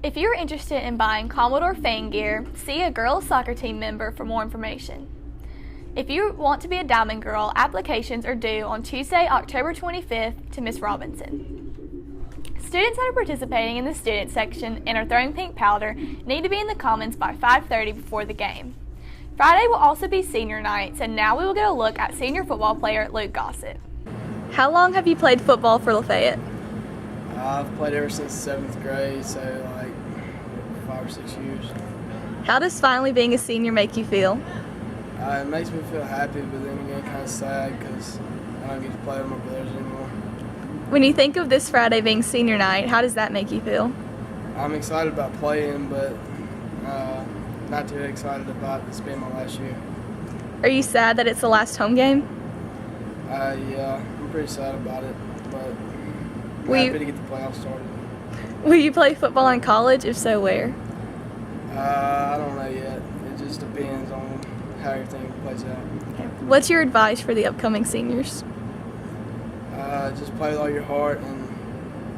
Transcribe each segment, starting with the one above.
If you're interested in buying Commodore fan gear, see a girls soccer team member for more information. If you want to be a Diamond Girl, applications are due on Tuesday, October 25th to Miss Robinson. Students that are participating in the student section and are throwing pink powder need to be in the Commons by 5:30 before the game. Friday will also be senior night, so now we will get a look at senior football player Luke Gossett. How long have you played football for Lafayette? I've played ever since 7th grade, so like 5 or 6 years. How does finally being a senior make you feel? It makes me feel happy, but then again kind of sad because I don't get to play with my brothers anymore. When you think of this Friday being senior night, how does that make you feel? I'm excited about playing, but not too excited about this being my last year. Are you sad that it's the last home game? Yeah, I'm pretty sad about it, but I'm happy to get the playoffs started. Will you play football in college? If so, where? I don't know yet. It just depends on how everything plays out. What's your advice for the upcoming seniors? Just play with all your heart and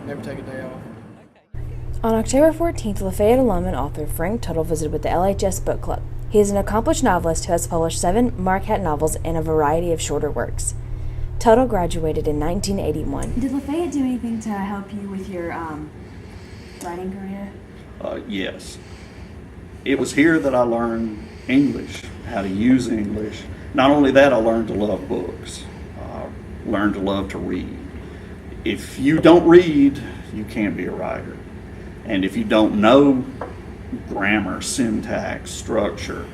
never take a day off. On October 14th, Lafayette alum and author Frank Tuttle visited with the LHS Book Club. He is an accomplished novelist who has published 7 Marquette novels and a variety of shorter works. Tuttle graduated in 1981. Did Lafayette do anything to help you with your writing career? Yes. It was here that I learned English, how to use English. Not only that, I learned to love books, learned to love to read. If you don't read, you can't be a writer. And if you don't know grammar, syntax, structure,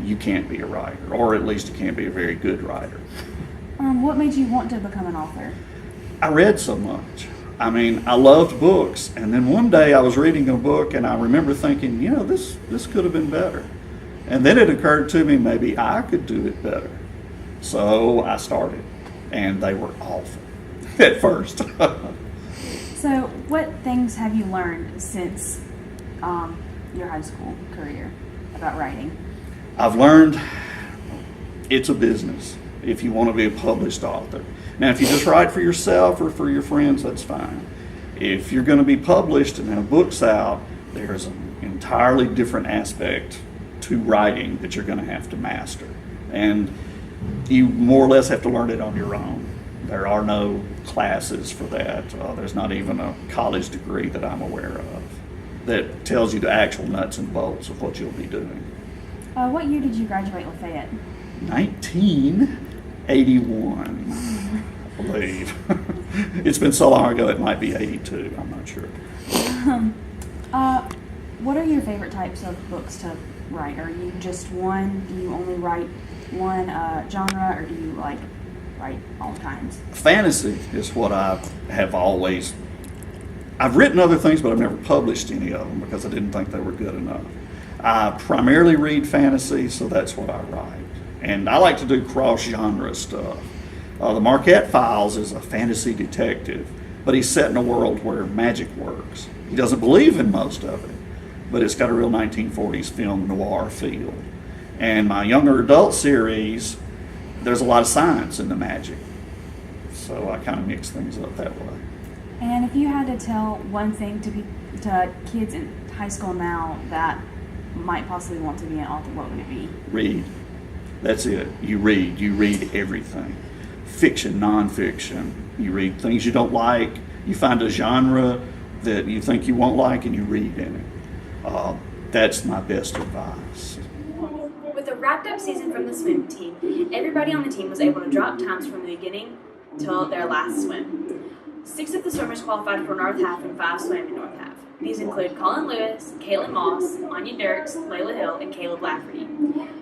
you can't be a writer, or at least you can't be a very good writer. What made you want to become an author? I read so much. I mean, I loved books, and then one day I was reading a book and I remember thinking, this could have been better. And then it occurred to me maybe I could do it better. So I started, and they were awful at first. So what things have you learned since your high school career about writing? I've learned it's a business if you want to be a published author. Now, if you just write for yourself or for your friends, that's fine. If you're going to be published and have books out, there's an entirely different aspect to writing that you're going to have to master. And you more or less have to learn it on your own. There are no classes for that. There's not even a college degree that I'm aware of that tells you the actual nuts and bolts of what you'll be doing. What year did you graduate Lafayette? 1981, I believe. It's been so long ago it might be 82, I'm not sure. What are your favorite types of books to write? Are you just one? Do you only write one genre, or do you write all kinds? Fantasy is what I have always. I've written other things, but I've never published any of them because I didn't think they were good enough. I primarily read fantasy, so that's what I write. And I like to do cross-genre stuff. The Marquette Files is a fantasy detective, but he's set in a world where magic works. He doesn't believe in most of it, but it's got a real 1940s film noir feel. And my younger adult series, there's a lot of science in the magic. So I kind of mix things up that way. And if you had to tell one thing to kids in high school now that might possibly want to be an author, what would it be? Read. That's it. You read. You read everything. Fiction, nonfiction. You read things you don't like. You find a genre that you think you won't like and you read in it. That's my best advice. With a wrapped up season from the swim team, everybody on the team was able to drop times from the beginning till their last swim. 6 of the swimmers qualified for North Half and 5 swam in North Half. These include Colin Lewis, Caitlin Moss, Anya Dirks, Layla Hill, and Caleb Lafferty.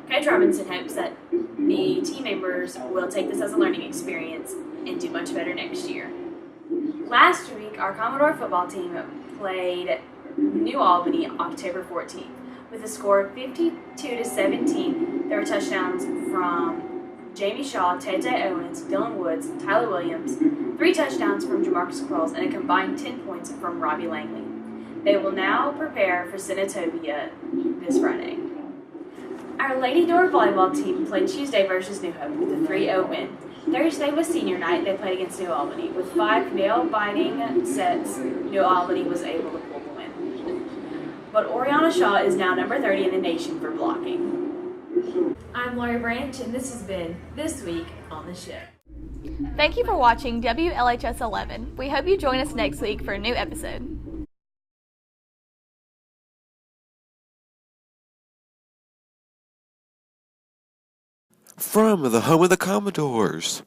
Coach Robinson hopes that the team members will take this as a learning experience and do much better next year. Last week, our Commodore football team played New Albany October 14th. With a score of 52-17, there were touchdowns from Jamie Shaw, Ted Owens, Dylan Woods, Tyler Williams, 3 touchdowns from Jamarcus Quarles, and a combined 10 points from Robbie Langley. They will now prepare for Senatobia this Friday. Our Lady Door volleyball team played Tuesday versus New Hope with a 3-0 win. Thursday was senior night. They played against New Albany. With 5 nail-biting sets, New Albany was able to pull the win. but Oriana Shaw is now number 30 in the nation for blocking. I'm Lori Branch, and this has been This Week on the Show. Thank you for watching WLHS 11. We hope you join us next week for a new episode. From the home of the Commodores,